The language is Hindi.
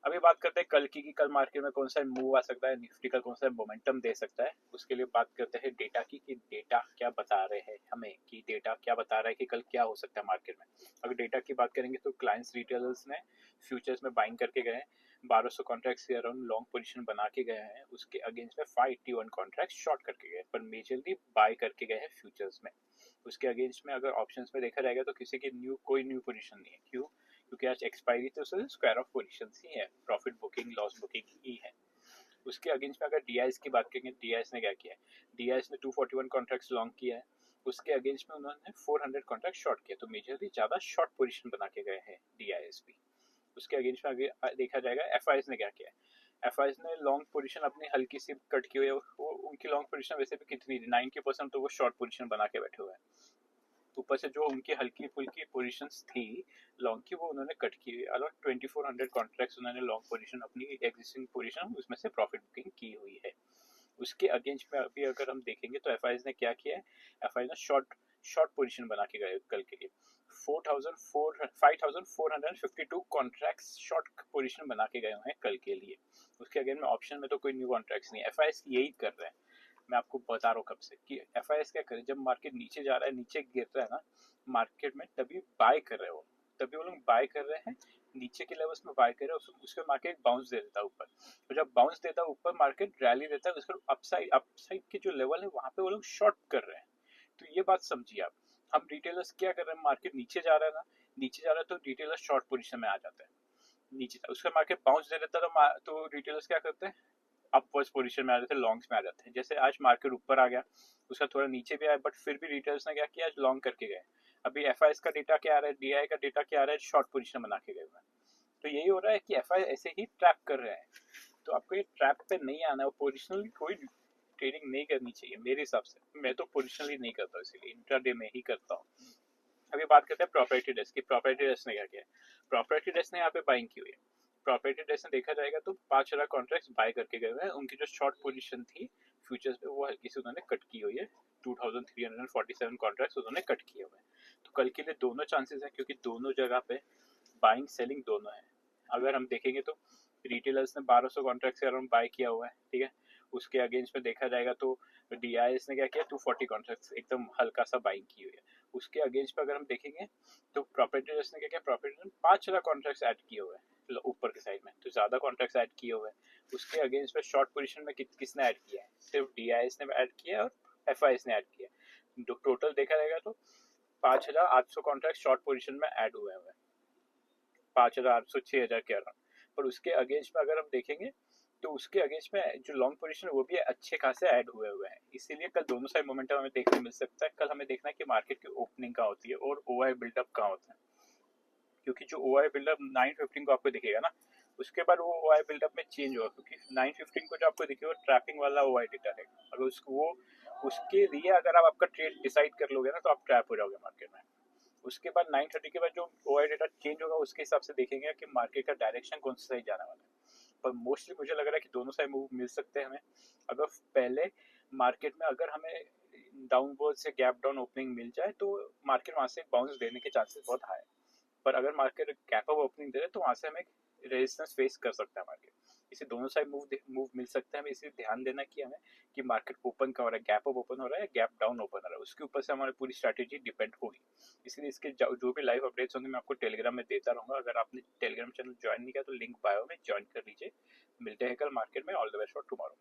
अभी बात करते हैं कल की कि कल मार्केट में कौन सा मूव आ सकता है, निफ्टी का कौन सा मोमेंटम दे सकता है। उसके लिए बात करते हैं डेटा की कि डेटा क्या बता रहे हैं हमें, कि डेटा क्या बता रहा है कि कल क्या हो सकता है मार्केट में। अगर डेटा की बात करेंगे तो क्लाइंट्स रिटेलर्स ने फ्यूचर्स में बाइंग करके गए हैं, 1200 कॉन्ट्रैक्ट्स के अराउंड लॉन्ग पोजीशन बना के गए हैं। उसके अगेंस्ट में 581 कॉन्ट्रैक्ट शॉर्ट करके गए, पर मेजरली बाय करके गए हैं फ्यूचर्स में। उसके अगेंस्ट में अगर ऑप्शंस में देखा जाएगा तो किसी की कोई न्यू पोजीशन नहीं है। क्यों? क्योंकि आज एक्सपायरी तो स्क्वायर ऑफ पोजीशन ही है, प्रॉफिट बुकिंग लॉस बुकिंग ही है। उसके अगेंस्ट में अगर डीआईएस की बात करेंगे, डीआईएस ने क्या किया है, डीआईएस ने 241 कॉन्ट्रैक्ट्स लॉन्ग किया है। उसके अगेंस्ट में उन्होंने 400 कॉन्ट्रैक्ट शॉर्ट किया, तो मेजरली ज्यादा शॉर्ट पोजीशन बना के गए हैं डीआईएस भी। उसके अगेंस्ट में आगे देखा जाएगा एफआईएस ने क्या किया है। एफआईएस ने लॉन्ग पोजीशन अपनी हल्की सी कट की हुई है। वो उनकी लॉन्ग पोजीशन वैसे भी कितनी थी, 90% तो वो शॉर्ट पोजीशन बना के बैठे हुए हैं। ऊपर से जो उनकी हल्की फुल्की पोजीशंस थी लॉन्ग की, वो उन्होंने कट की हुई। अराउंड 2400 कॉन्ट्रैक्ट्स उन्होंने लॉन्ग पोजीशन अपनी एग्जिस्टिंग पोजीशन उसमें से प्रॉफिट बुकिंग की हुई है। उसके अगेंस्ट में अभी अगर हम देखेंगे तो एफआईएस ने क्या किया है, एफआईएस ने शॉर्ट पोजीशन बना के गए कल के लिए। 5452 कॉन्ट्रैक्ट्स शॉर्ट पोजीशन बना के गए हैं कल के लिए। उसके अगेंस्ट में ऑप्शन में तो कोई न्यू कॉन्ट्रैक्ट्स नहीं है। एफआईएस यही कर रहे हैं, मैं आपको बता रहा हूँ कब से कि एफआईएस क्या करे, जब मार्केट नीचे जा रहा है, नीचे गिर रहा है ना मार्केट में, तभी बाय कर रहे हो, तभी वो लोग बाय कर रहे हैं। नीचे के लेवल्स में बाय कर रहे हैं, उसके मार्केट बाउंस दे देता है ऊपर। तो जब बाउंस देता है ऊपर, मार्केट रैली देता है, उसके अपसाइड के जो लेवल है वहां पे वो लोग शॉर्ट कर रहे हैं। तो ये बात समझिए आप। हम रिटेलर्स क्या कर रहे हैं, मार्केट नीचे जा रहा है ना, नीचे जा रहा है तो रिटेलर्स शॉर्ट पोजीशन में आ जाते हैं। नीचे उसका मार्केट बाउंस दे देता है तो रिटेलर्स क्या करते हैं, अपवर्ड्स पोजीशन में आ जाते हैं, लॉन्ग्स में आ जाते हैं। जैसे आज मार्केट ऊपर आ गया, उसका थोड़ा नीचे भी आया, बट फिर भी रिटेलर्स ने क्या किया, आज लॉन्ग करके गए। अभी एफआईएस का डेटा क्या आ रहा है, डीआई का डेटा क्या आ रहा है, शॉर्ट पोजीशन बना के गए हुए हैं। तो यही हो रहा है कि एफआई ऐसे ही ट्रैप कर रहे हैं। तो आपको ये ट्रैप पे नहीं आना है, पोजिशनली कोई ट्रेडिंग नहीं करनी चाहिए मेरे हिसाब से। मैं तो पोजिशनली नहीं करता, इसीलिए इंट्राडे में ही करता हूँ। अभी बात करते हैं प्रॉपर्टी डेस्क की। प्रॉपर्टी डेस्क ने क्या किया, प्रॉपर्टी डेस्क ने यहाँ पे बाइंग की हुई है। प्रॉपर्टी डेस्क में देखा जाएगा तो 5,000 कॉन्ट्रैक्ट्स बाय करके गए हुए हैं। उनकी जो शॉर्ट पोजीशन थी फ्यूचर्स पे वो हल्की से उन्होंने कट की हुई है। 2347 कॉन्ट्रैक्ट्स उन्होंने कट किए हुए हैं। तो कल के लिए दोनों चांसेस हैं, क्योंकि दोनों जगह पे बाइंग सेलिंग दोनों है। अगर हम देखेंगे तो रिटेलर्स ने 1200 कॉन्ट्रैक्ट से अराउंड बाय किया हुआ है, ठीक है। उसके अगेंस्ट में देखा जाएगा तो डीआईएस ने क्या किया, 240 कॉन्ट्रैक्ट्स एकदम हल्का सा बाइंग की हुई है। उसके अगेंस्ट में अगर हम देखेंगे तो प्रॉपर्टी ने क्या किया, प्रॉपर्टी ने 5 कॉन्ट्रैक्ट्स ऐड किए हुए हैं ऊपर के साइड में, तो ज्यादा कॉन्ट्रैक्ट्स ऐड किए हुए हैं। उसके अगेंस्ट में शॉर्ट पोजीशन में किसने ऐड किया है, सिर्फ डीआईएस ने ऐड किया है और एफआईएस ने ऐड किया है। टोटल देखा जाएगा तो 5,800 कॉन्ट्रैक्ट शॉर्ट पोजीशन में ऐड हुए हैं, 5,800 6,000 के अराउंड। पर उसके अगेंस्ट में अगर हम देखेंगे तो उसके अगेंस्ट में जो लॉन्ग पोजीशन है वो भी अच्छे खासे ऐड हुए हुए हैं। इसीलिए कल दोनों साइड मोमेंटम हमें देखने मिल सकता है। कल हमें देखना है कि मार्केट की ओपनिंग कहाँ होती है और ओआई बिल्डअप कहाँ होता है। क्योंकि जो ओआई बिल्डअप 915 को आपको दिखेगा ना, उसके बाद वो ओआई बिल्डअप में चेंज होगा, क्योंकि 915 को जो आपको दिखेगा वो ट्रैपिंग वाला ओआई डेटा है। अगर उसको वो उसके लिए अगर आप आपका ट्रेड डिसाइड कर लोगे ना तो आप ट्रैप हो जाओगे मार्केट में। उसके बाद 930 के बाद जो ओआई डेटा चेंज होगा उसके हिसाब से देखेंगे कि मार्केट का डायरेक्शन कौन सा साइड जाने वाला है। पर मोस्टली मुझे लग रहा है कि दोनों साइड मूव मिल सकते हैं हमें। अगर पहले मार्केट में अगर हमें डाउनवर्ड से गैप डाउन ओपनिंग मिल जाए तो मार्केट वहां से बाउंस देने के चांसेस बहुत हाई है। पर अगर मार्केट गैप अप ओपनिंग दे रहे तो वहां से हमें रेजिस्टेंस फेस कर सकता है मार्केट। इसे दोनों साइड मूव मिल सकते हैं हमें, इसे ध्यान देना कि हमें कि मार्केट ओपन का हो रहा है, गैप अप ओपन हो रहा है, गैप डाउन ओपन हो रहा है, उसके ऊपर से हमारी पूरी स्ट्रैटेजी डिपेंड होगी। इसलिए इसके जो भी लाइव अपडेट्स होंगे मैं आपको टेलीग्राम में देता रहूंगा। अगर आपने टेलीग्राम चैनल ज्वाइन नहीं किया तो लिंक बायो में ज्वाइन कर लीजिए। मिलते हैं कल मार्केट में। All the best for tomorrow.